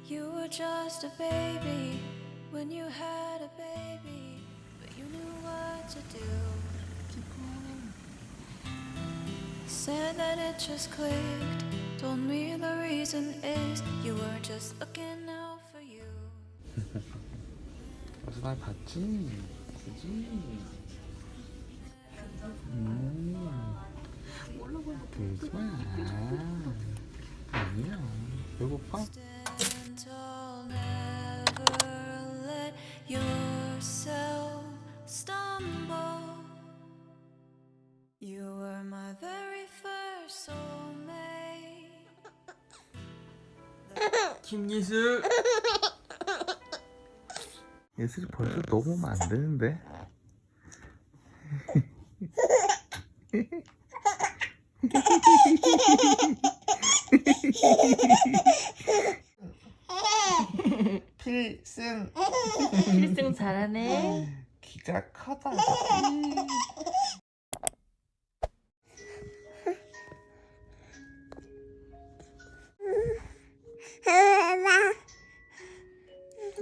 You were just a baby when you had a baby, but you knew what to do. Said that it just clicked. Told me the reason is you were just looking out for you. 어디서 날 봤지? 그지? 그지 마. 아니야. 배고파? Stand tall, never let yourself stumble. You were my very first soulmate. 김예슬. 예슬이 벌써 너무 오면 안 되는데. 필승. 필승 잘하네. 기가 커다.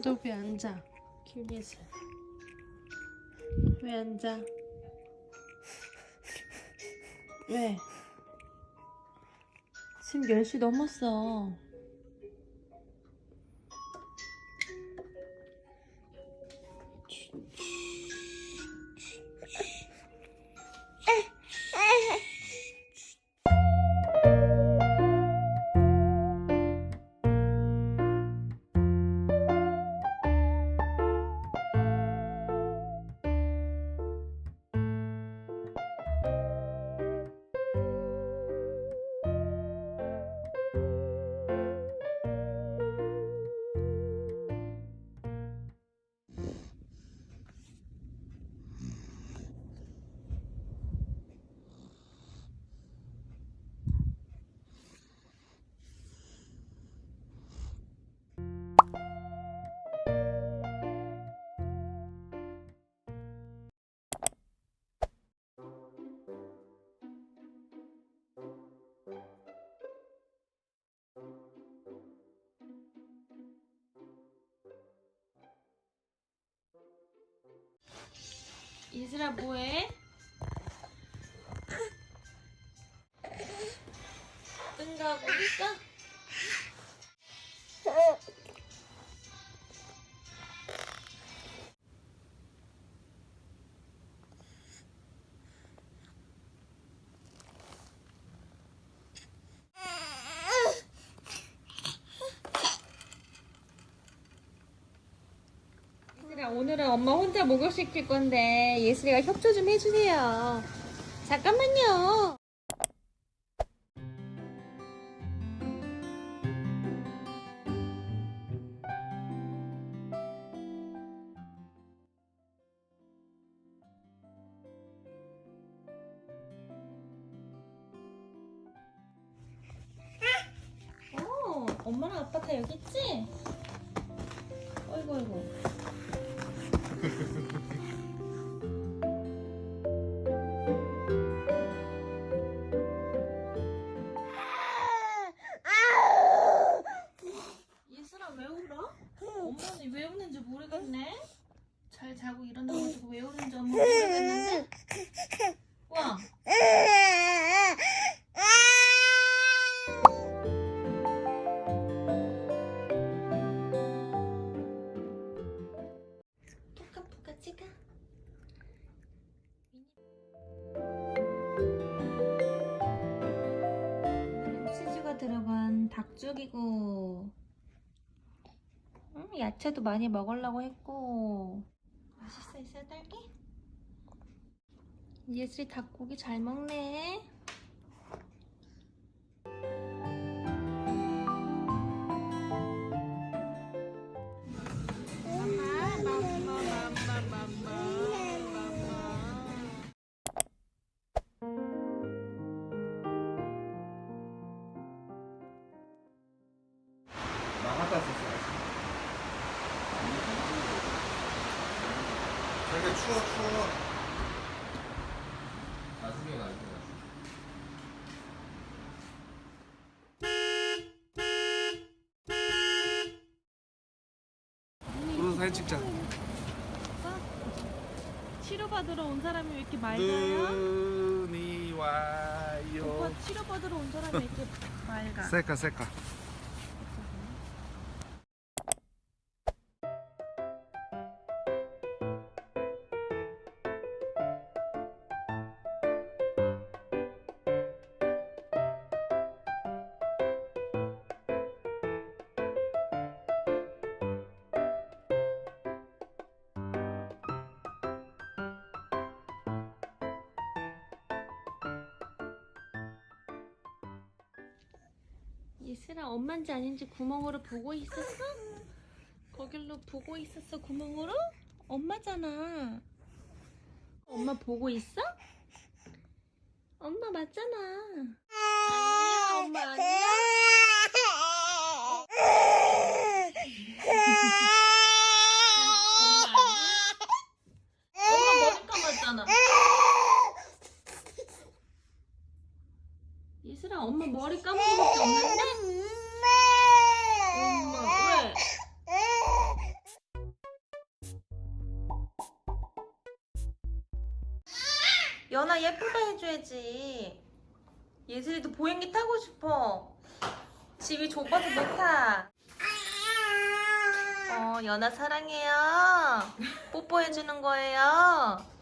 너 왜 앉아? 김예슬. 왜 앉아? 왜? 지금 10시 넘었어. 예슬아 뭐해? 뜬가하고 있어? 예슬아 오늘은 엄마 혼자 목욕시킬 건데 예슬이가 협조 좀 해주세요. 잠깐만요. 엄마랑 아빠 다 여기 있지? 어이구 어이구. 예슬아 왜 울어? 엄마는 왜 우는지 모르겠네. 잘 자고 일어나가지고 왜 우는지 엄마 모르겠는데. 와. 푸카푸카 찍어. 오늘은 치즈가 들어간 닭죽이고 야채도 많이 먹으려고 했고. 맛있어요 딸기? 예슬이 닭고기 잘 먹네. 나갔다 썼어야지. 되게 추워. 나중에 나중에. 사진 찍자. 치료받으러 온 사람이 왜 이렇게 맑아요? 눈이 와요. 오빠 치료받으러 온 사람이 왜 이렇게 맑아? 셀카 셀카. 예슬아, 엄마인지 아닌지 구멍으로 보고 있었어? 거길로 보고 있었어, 구멍으로? 엄마잖아. 엄마 보고 있어? 엄마 맞잖아. 아니야, 엄마 아니야. 엄마 아니야? 엄마 머리 감았잖아. 예슬아, 엄마 머리 감은 거밖에 없는데? 엄마, 왜? 연아 예쁘다 해줘야지. 예슬이도 보행기 타고 싶어. 집이 좁아서 못 타. 연아 사랑해요. 뽀뽀해주는 거예요.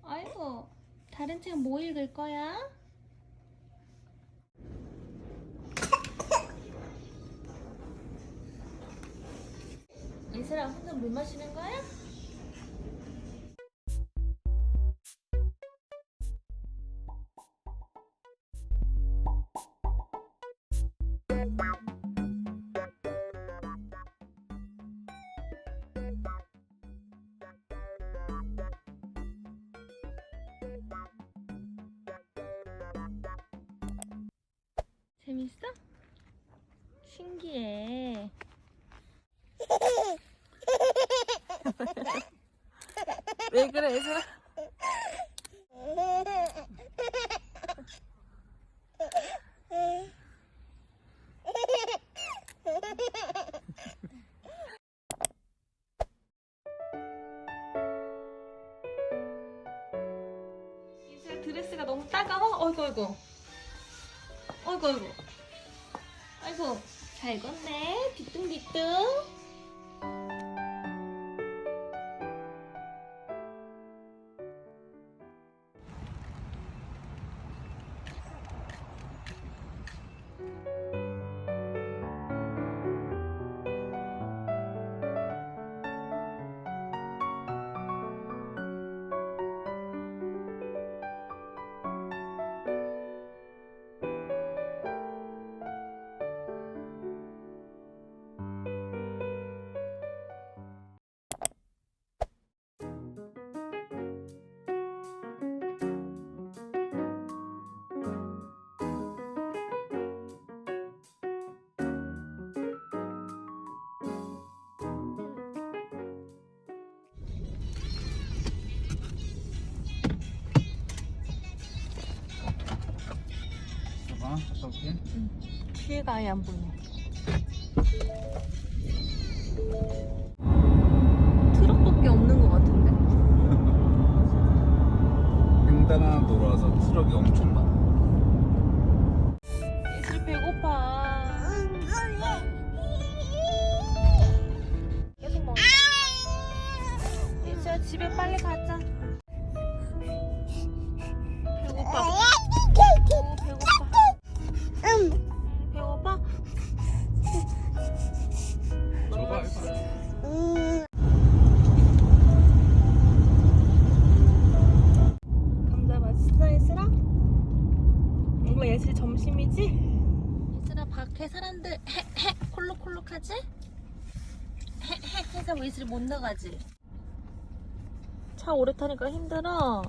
아이고, 다른 책 뭐 읽을 거야? 예슬아, 혼자 물 마시는 거야? 재밌어? 신기해. 왜 그래, 얘들아? 얘들아, 드레스가 너무 따가워? 어이구, 어이구. 어이구, 어이구. 아이고, 잘 익었네. 뒤뚱뒤뚱. 봐봐, 갔다 올게. 뒤에가 아예 안 보여. 트럭밖에 없는 것 같은데? 횡단하도로라서 트럭이 엄청 많아. 예슬 배고파. 계속 먹어. 예슬아, 집에 빨리 가자. 배고파. 배고파. 배고파? 줘봐, 감자 맛있어, 예슬아? 이거 예슬 점심이지? 예슬아, 밖에 사람들 콜록콜록하지? 해서 예슬이 못 나가지? 차 오래 타니까 힘들어?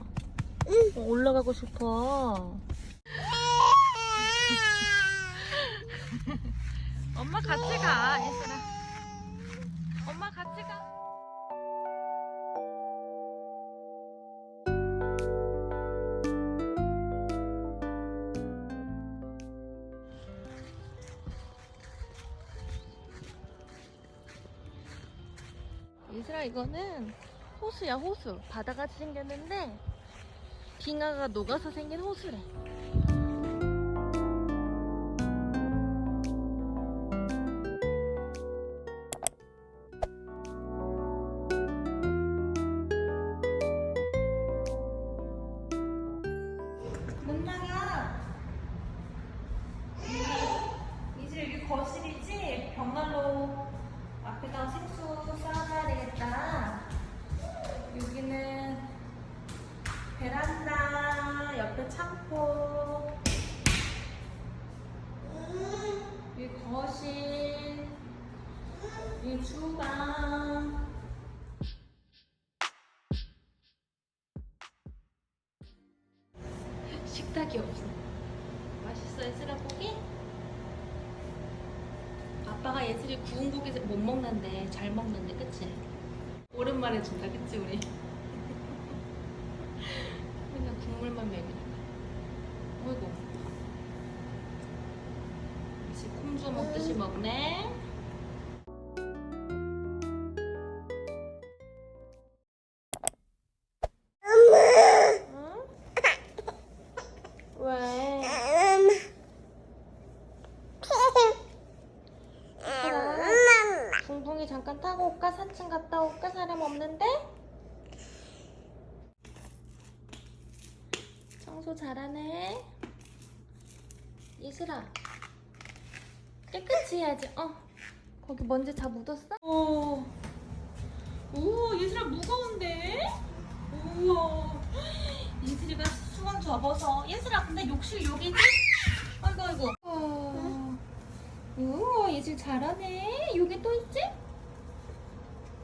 올라가고 싶어. 엄마 같이 가, 예슬아. 엄마 같이 가. 얘들아, 이거는 호수야, 호수. 바다같이 생겼는데 빙하가 녹아서 생긴 호수래. 문나가 이제 여기 거실이지? 벽난로 앞에다 생수 쌓아놔야 되겠다. 여기는 베란다, 옆에 창고, 여기 거실, 여기 주방. 식탁이 없어. 맛있어, 예슬아, 고기? 아빠가 예슬이 구운 고기 못 먹는데 잘 먹는데, 그치? 오랜만에 준다, 그치, 우리? 맨날 국물만 먹이니까. 어이구. 이제 콩주 먹듯이 먹네. 응? 왜? 붕붕이 잠깐 타고 올까? 산책 갔다 올까? 사람 없는데? 청소 잘하네. 예슬아, 깨끗이 해야지. 거기 먼지 다 묻었어? 오, 예슬아 무거운데? 우와, 예슬이가 수건 접어서. 예슬아, 근데 욕실 여기지? 아이고, 아이고. 우와, 예슬 잘하네. 여기 또 있지?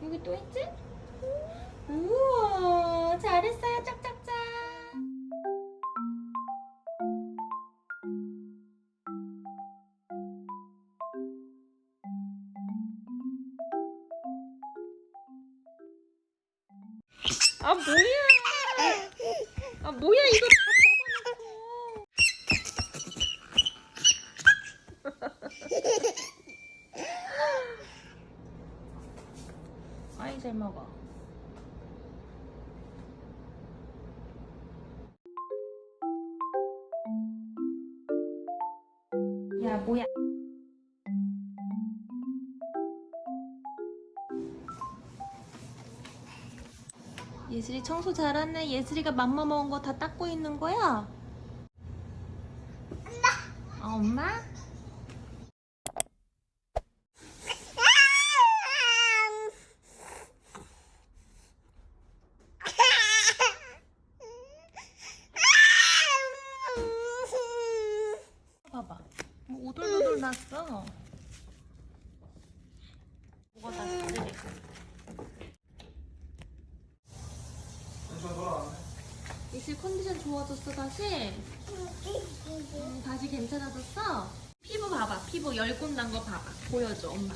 여기 또 있지? 우와, 잘했어요. 짝짝짝. 아, 뭐야. 아, 뭐야, 이거 다 뽑아놓고. 아이, 잘 먹어. 야, 뭐야. 예슬이 청소 잘하네. 예슬이가 맘마 먹은 거 다 닦고 있는 거야? 엄마. 엄마? 봐봐. 뭐 오돌오돌 났어. 뭐가 났지? 예슬 컨디션 좋아졌어, 다시? 다시 괜찮아졌어? 피부 봐봐. 피부 열꽃 난 거 봐봐. 보여줘, 엄마.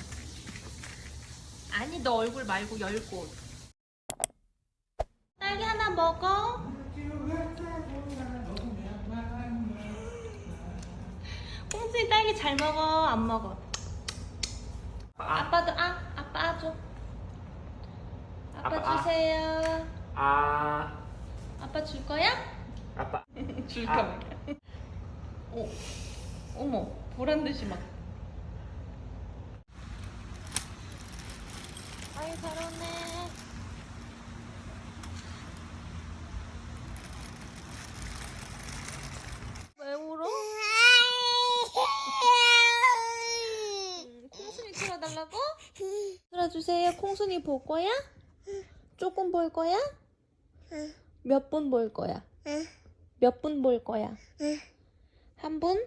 아니, 너 얼굴 말고 열꽃. 딸기 하나 먹어. 홍수이 딸기 잘 먹어, 안 먹어? 아빠도 아빠 줘. 아빠 주세요. 아빠 줄 거야? 아빠. 줄까 말까? 어머, 보란 듯이 막. 아이, 잘하네. 왜 울어? 콩순이 틀어달라고? 틀어주세요. 콩순이 볼 거야? 조금 볼 거야? 몇 분 볼 거야? 몇 분 볼 거야? 한 분?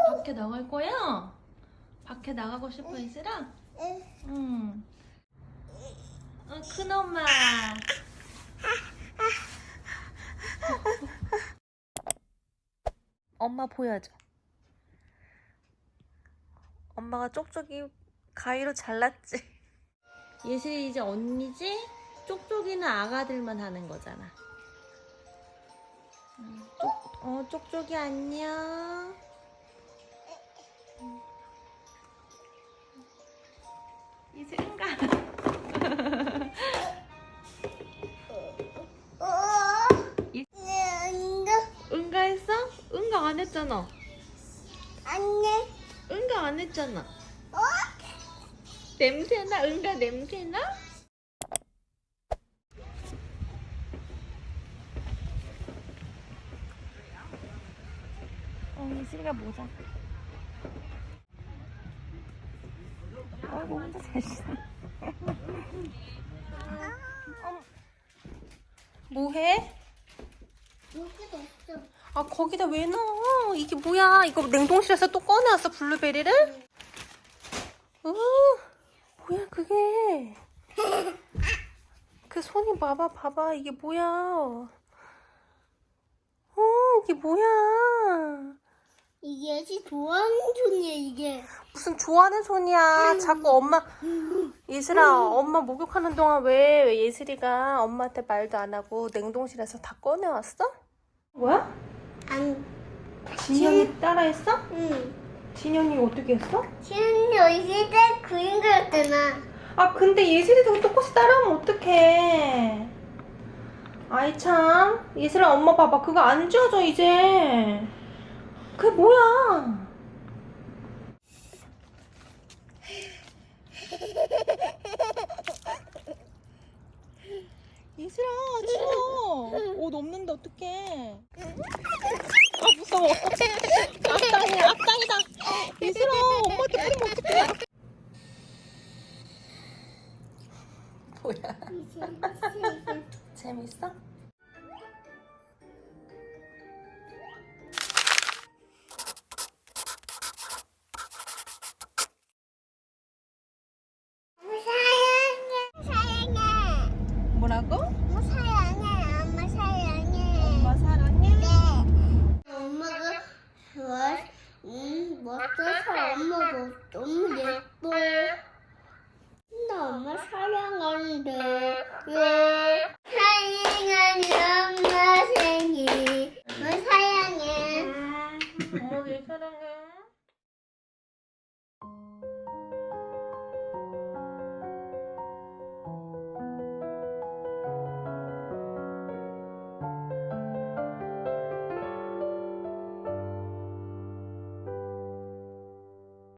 밖에 나갈 거야? 밖에 나가고 싶어, 이슬아? 응. 큰 엄마. 엄마 보여줘. 엄마가 쪽쪽이 가위로 잘랐지. 예슬이 이제 언니지? 쪽쪽이는 아가들만 하는 거잖아. 쪽쪽이 안녕. 이제 응가. 응가 했어? 응가 안 했잖아. 응가 안 했잖아. 냄새나? 응가 냄새나? 이슬이가 모자. 아이고 혼자 잘 신어. 뭐해? 여기도 없어. 아 거기다 왜 넣어? 이게 뭐야? 이거 냉동실에서 또 꺼내왔어 블루베리를? 뭐야 그게? 그 손이 봐봐 이게 뭐야? 이게 뭐야? 이게 지 좋아하는 손이야 이게. 무슨 좋아하는 손이야? 자꾸 엄마 예슬아 엄마 목욕하는 동안 왜 예슬이가 엄마한테 말도 안 하고 냉동실에서 다 꺼내왔어? 뭐야? 안. 진현이 따라했어? 응. 진현이 어떻게 했어? 지금 여기 때 그림 그렸잖아. 아 근데 예슬이도 똑같이 따라하면 어떡해. 아이 참 예슬아 엄마 봐봐 그거 안 지워져 이제. 그게 뭐야. 예슬아 지워. 옷 없는데 어떡해. 아 무서워. 악당이다. 예슬아 엄마한테 그러면 어떡해. 뭐야? 재밌어? 사랑해. 뭐라고? 엄마 사랑해. 엄마 사랑해. 엄마 사랑해? 네. 엄마가 좋아. 멋져서 엄마 너무 예뻐. 나 엄마 사랑하는데 왜?